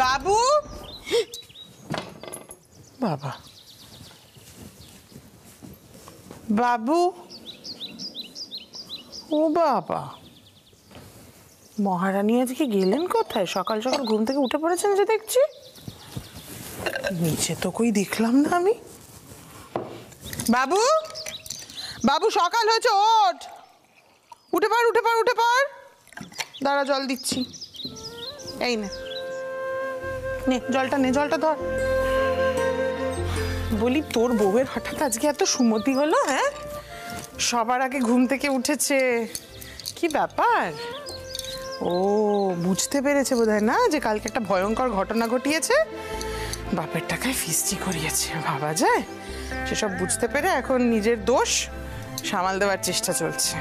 বাবু বাবা বাবু ও বাবা মহারানী আজকে গেলেন কোথায়? সকাল সকাল ঘুম থেকে উঠে পড়েছেন যে দেখছি। নিচে তো কই দেখলাম না আমি। বাবু বাবু সকাল হয়েছে, ওঠ, উঠে পড় উঠে পড় উঠে পড়। দাঁড়া জল দিচ্ছি, এই নে জলটা নে, জলটা ধর। বলি তোর বউয়ের হঠাৎ আজকে এত সুমতি হলো? হ্যাঁ, সবার আগে ঘুম থেকে উঠেছে, কি ব্যাপার? ও বুঝতে পেরেছে বোধহয় না যে কালকে একটা ভয়ঙ্কর ঘটনা ঘটিয়েছে, বাপের টাকায় ফিস্টি করিয়েছে। ভাবা যায়? সেসব বুঝতে পেরে এখন নিজের দোষ সামাল দেওয়ার চেষ্টা চলছে।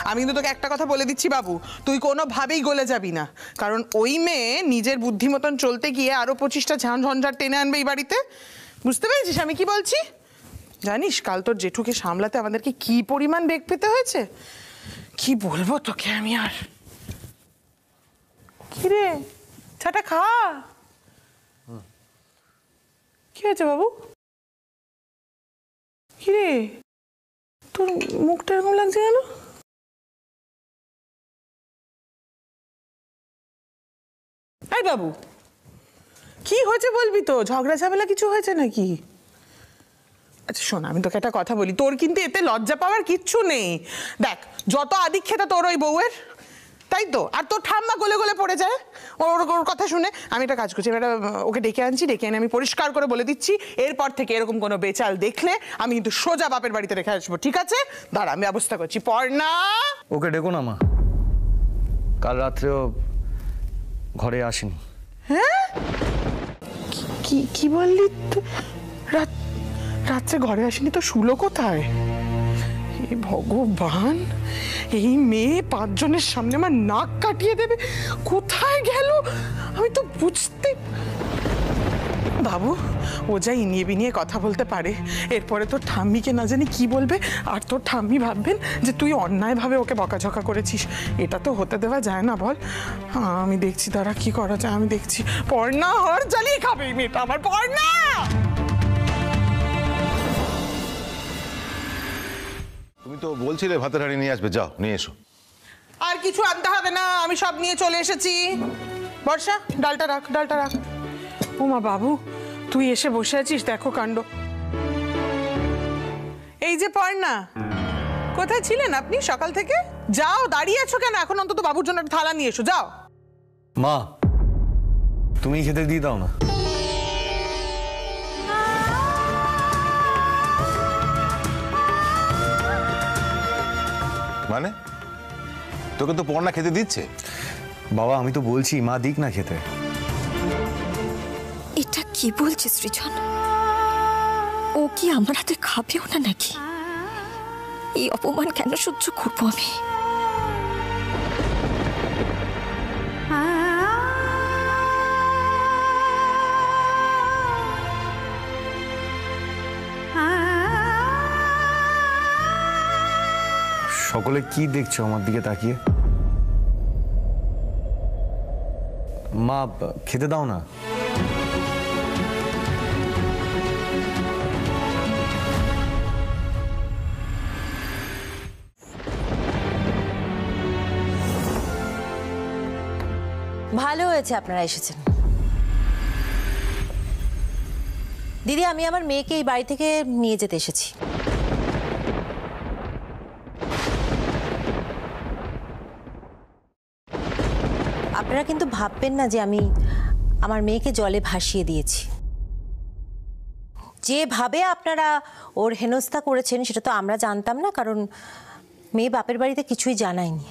আমি কিন্তু তোকে একটা কথা বলে দিচ্ছি বাবু, তুই কোনোভাবেই গলে যাবি না, কারণ ওই মেয়ে নিজের বুদ্ধি মতন চলতে গিয়ে আরো 25টা ঝঞ্ঝাট টেনে আনবে এই বাড়িতে। বুঝতে পেরেছিস আমি কি বলছি? জানিস কাল তোর জেঠুকে সামলাতে আমাদেরকে কি পরিমাণ বেগ পেতে হয়েছে, কি বলবো তোকে আমি আর। কি রে চাটা খা। কি হয়েছে বাবু? কি রে তোর মুখটা এরকম লাগছে কেন? এই বাবু কি হয়েছে বলবি তো? ঝগড়া ঝামেলা কিছু হয়েছে নাকি? আচ্ছা শোন, আমি তোকে একটা কথা বলি, তোর কিন্তু এতে লজ্জা পাওয়ার কিচ্ছু নেই। দেখ যত আদিক্ষেতা তোর ওই বউয়ের, তাই তো, আর তোর ঠাম্মা গলে গলে পড়ে যায় ওর কথা শুনে। আমি একটা কাজ করছি, ওকে ডেকে আনছি, ডেকে এনে আমি পরিষ্কার করে বলে দিচ্ছি এরপর থেকে এরকম কোনো বেচাল দেখলে আমি কিন্তু সোজা বাপের বাড়িতে রেখে আসবো, ঠিক আছে? দাঁড়া আমি ব্যবস্থা করছি। পড়না ওকে ডেকো না মা, কাল রাত্রেও ঘরে আসেনি। হ্যাঁ কি বললি? রাত্রে ঘরে আসেনি তো শুলো কোথায়? হে ভগবান, এই মেয়ে 5 জনের সামনে আমার নাক কাটিয়ে দেবে, কোথায় গেল আমি তো বুঝতে। বাবু ও যা ইনিয়ে বিনিয়ে কথা বলতে পারে, এরপরে তোর ঠাম্মিকে না জানি কি বলবে, আর তোর ঠাম্মি ভাববেন যে তুই অন্যায়ভাবে ওকে বকাঝকা করেছিস। এটা তো হতে দেওয়া যায় না বল। আমি দেখছি তারা কি করা যায়, আমি দেখছি। পড়না হর জ্বালিয়ে খাবে এই মেয়েটা আমার। পড়না তুমি তো বলছিলে ভাতের হাঁড়ি নিয়ে আসবে, যাও নিয়ে এসো। আর কিছু আনতে হবে না, আমি সব নিয়ে চলে এসেছি। বর্ষা ডালটা রাখ, ডালটা রাখ। উমা বাবু তুই এসে বসে আছিস, দেখো কাণ্ড। এই যে পড়না, কোথায় ছিলেন আপনি সকাল থেকে? যাও, দাঁড়িয়ে আছো কেন? এখন অন্তত বাবুর জন্য একটা থালা নিয়ে এসো, যাও। মা তুমি খেতে দিয়ে দাও না। মানে তোকে তো পড়না খেতে দিচ্ছে। বাবা আমি তো বলছি মা দিক না খেতে। এটা কি বলছে সৃজন? ও কি আমার হাতে খাবেও না নাকি? এই অপমান কেন সহ্য করবো আমি? সকলে কি দেখছো আমার দিকে তাকিয়ে? মা খেতে দাও না। ভালো হয়েছে আপনারা এসেছেন। দিদি আমি আমার মেয়েকে এই বাড়ি থেকে নিয়ে যেতে এসেছি। আপনারা কিন্তু ভাববেন না যে আমি আমার মেয়েকে জলে ভাসিয়ে দিয়েছি। যেভাবে আপনারা ওর হেনস্থা করেছেন সেটা তো আমরা জানতাম না, কারণ মেয়ে বাপের বাড়িতে কিছুই জানায়নি।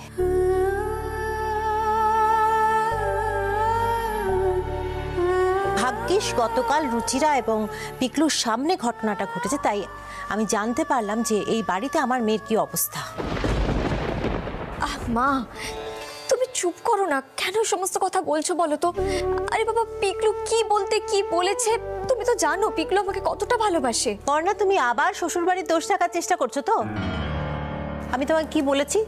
ভাগ্যিস গতকাল রুচিরা এবং পিকলুর সামনে ঘটনাটা ঘটেছে, তাই আমি জানতে পারলাম যে এই বাড়িতে আমার মেয়ের কি অবস্থা। মা তুমি চুপ করো না, কেন সমস্ত কথা বলছো বলো তো? আরে বাবা পিকলু কি বলতে কি বলেছে তুমি তো জানো, পিকলু আমাকে কতটা ভালোবাসে। পর্ণা তুমি আবার শ্বশুর বাড়ির দোষ থাকার চেষ্টা করছো তো? আমি তোমাকে কি বলেছি?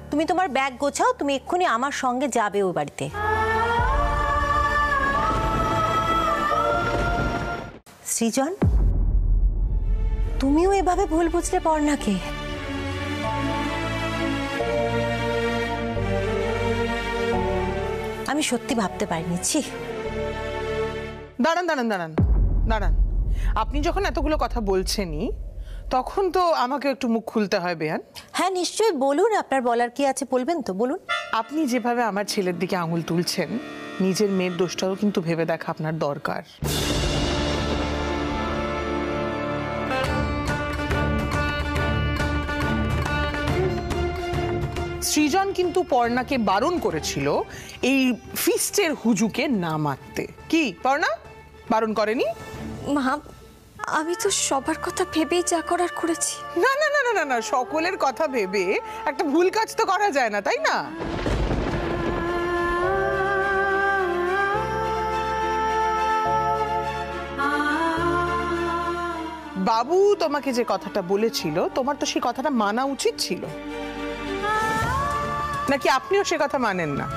তুমি তোমার ব্যাগ গোছাও, তুমি এক্ষুনি আমার সঙ্গে যাবে ওই বাড়িতে। সৃজন, তুমিও এভাবে ভুল বুঝলে পর্ণাকে? আমি সত্যি ভাবতে পারিনি। ছি। দাঁড়ান দাঁড়ান দাঁড়ান দাঁড়ান, আপনি যখন এতগুলো কথা বলছেনই তখন তো আমাকে একটু মুখ খুলতে হয় বেয়ান। হ্যাঁ নিশ্চয়ই, বলুন, আপনার বলার কি আছে বলবেন তো, বলুন। আপনি যেভাবে আমার ছেলের দিকে আঙুল তুলছেন, নিজের মেয়ের দোষটাও কিন্তু ভেবে দেখা আপনার দরকার। সৃজন কিন্তু পর্ণাকে বারণ করেছিল এই ফিস্টের হুজুকে না মারতে। কি পর্ণা, বারণ করেনি? মা, আমি তো সবার কথা ভেবেই যা করার করেছি। না না না না না, সকলের কথা ভেবে একটা ভুল কাজ তো করা যায় না, তাই না? বাবু তোমাকে যে কথাটা বলেছিল, তোমার তো সেই কথাটা মানা উচিত ছিল, নাকি আপনিও সে কথা মানেন না?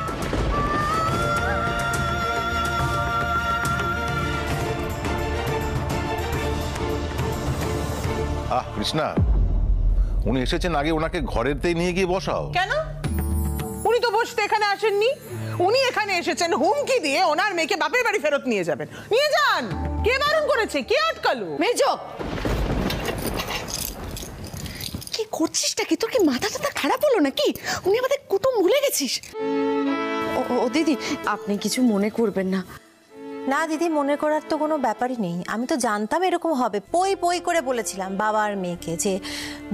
কৃষ্ণা, উনি এসেছেন, আগে ওনাকে ঘরেরতেই নিয়ে গিয়ে বসাও। কেন? উনি তো বসতে এখানে আসেননি, উনি এখানে এসেছেন হুমকি দিয়ে ওনার মেয়েকে বাপের বাড়ি ফেরত নিয়ে যাবেন। নিয়ে যান। কে বারণ করেছে? কে আটকালো? মেজো, কি করছিসটা কি? তোর কি মাথা টাথা খারাপ হলো নাকি? উনি আমাদের কুটুম ভুলে গেছিস? ও দিদি, আপনি কিছু মনে করবেন না। না দিদি, মনে করার তো কোনো ব্যাপারই নেই। আমি তো জানতাম এরকম হবে। পই পই করে বলেছিলাম বাবা আর মেয়েকে যে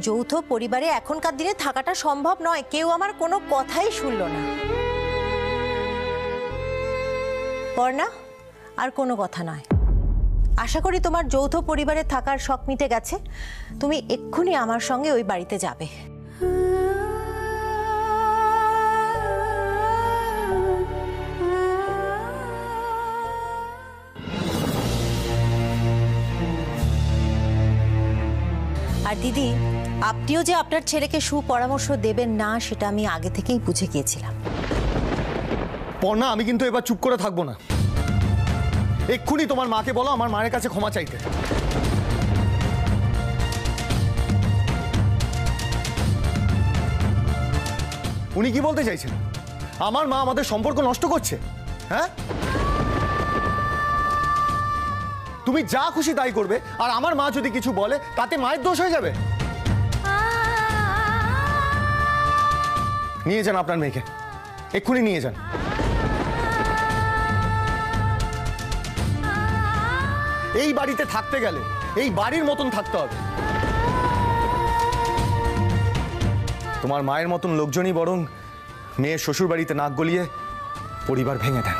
যৌথ পরিবারে এখনকার দিনে থাকাটা সম্ভব নয়। কেউ আমার কোনো কথাই শুনল না। পর্ণা, আর কোনো কথা নয়। আশা করি তোমার যৌথ পরিবারে থাকার শখ মিটে গেছে। তুমি এক্ষুনি আমার সঙ্গে ওই বাড়িতে যাবে। আর দিদি, আপনিও যে আপনার ছেলেকে সুপরামর্শ দেবেন না সেটা আমি আগে থেকেই বুঝে গিয়েছিলাম। পর্ণা, আমি কিন্তু এবার চুপ করে থাকবো না। এক্ষুনি তোমার মাকে বলো আমার মায়ের কাছে ক্ষমা চাইতে। উনি কি বলতে চাইছেন? আমার মা আমাদের সম্পর্ক নষ্ট করছে? হ্যাঁ, তুমি যা খুশি তাই করবে, আর আমার মা যদি কিছু বলে তাতে মায়ের দোষ হয়ে যাবে। নিয়ে যান আপনার মেয়েকে, এক্ষুনি নিয়ে যান। এই বাড়িতে থাকতে গেলে এই বাড়ির মতন থাকতে হবে। তোমার মায়ের মতন লোকজনই বরং মেয়ের শ্বশুর বাড়িতে নাক গলিয়ে পরিবার ভেঙে দেন।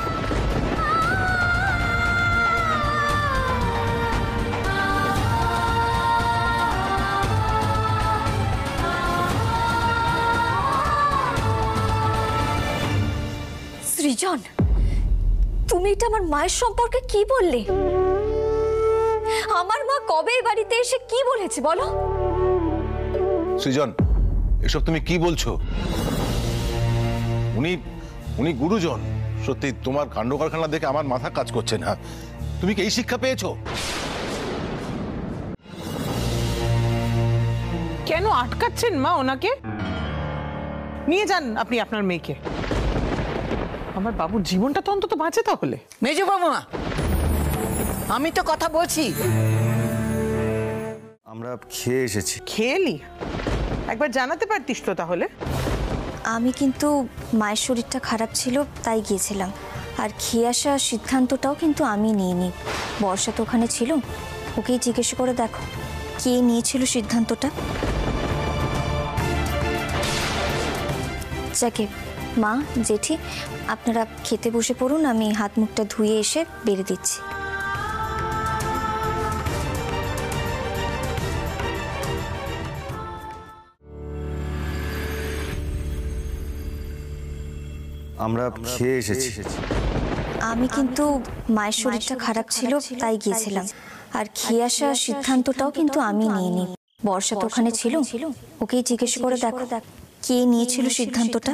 সৃজন, তুমি এটা আমার মায়ের সম্পর্কে কি বললে? আমার মা কবে এই বাড়িতে এসে কি বলেছে বলো? সৃজন, এসব তুমি কি বলছো? উনি গুরুজন। সত্যি তোমার কাণ্ড কারখানা দেখে আমার মাথা কাজ করছে না। তুমি কি এই শিক্ষা পেয়েছো? কেন আটকাচ্ছেন মা ওনাকে? নিয়ে যান আপনি আপনার মেয়েকে। আমার বাবুর জীবনটা তো অন্তত বাঁচে তাহলে। মেজো বাবুমা, আমি তো কথা বলছি। আমরা খেয়ে এসেছি। খেয়েলি? একবার জানাতে পারতিস তো তাহলে। আমি কিন্তু মায়ের শরীরটা খারাপ ছিল তাই গিয়েছিলাম, আর খেয়ে আসার সিদ্ধান্তটাও কিন্তু আমি নিইনি। বর্ষা তো ওখানে ছিল, ওকেই জিজ্ঞেস করে দেখো কে নিয়েছিল সিদ্ধান্তটা। যাকে মা, জেঠি, আপনারা খেতে বসে পড়ুন, আমি হাত মুখটা ধুয়ে এসে বেড়ে দিচ্ছি। আমরা খেয়ে এসেছি। আমি কিন্তু মায়ের শরীরটা খারাপ ছিল তাই গিয়েছিলাম, আর খেয়ে আসার সিদ্ধান্তটাও কিন্তু আমি নিইনি। বর্ষা তো ওখানে ছিল, ওকেই জিজ্ঞেস করে দেখো কে নিয়েছিল সিদ্ধান্তটা।